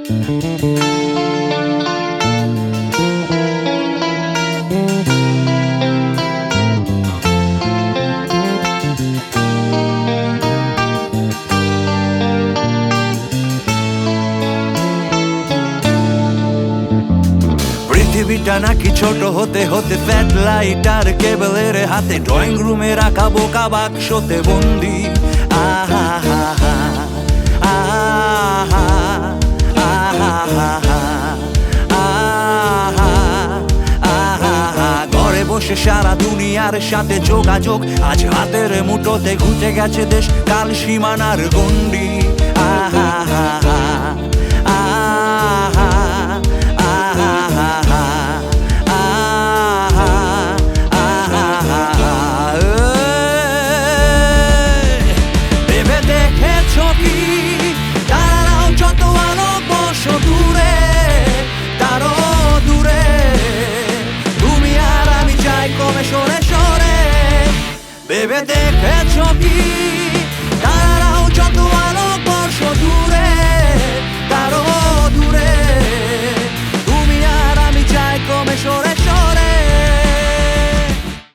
পৃথিবীটা নাকি ছোট হতে হতে স্যাটেলাইট আর কেবলের হাতে ড্রয়িং রুমে রাখা বোকা বাক্সতে বন্দি। আহা হা হা আহা আহা হা হা আহা আহা। ঘরে বসে সারা দুনিয়ার সাথে যোগাযোগ, আজ হাতের মুঠোতে ঘুচে গেছে দেশ কাল সীমানার গণ্ডি। আহা হা হা আহা ভেবে দেখেছো কি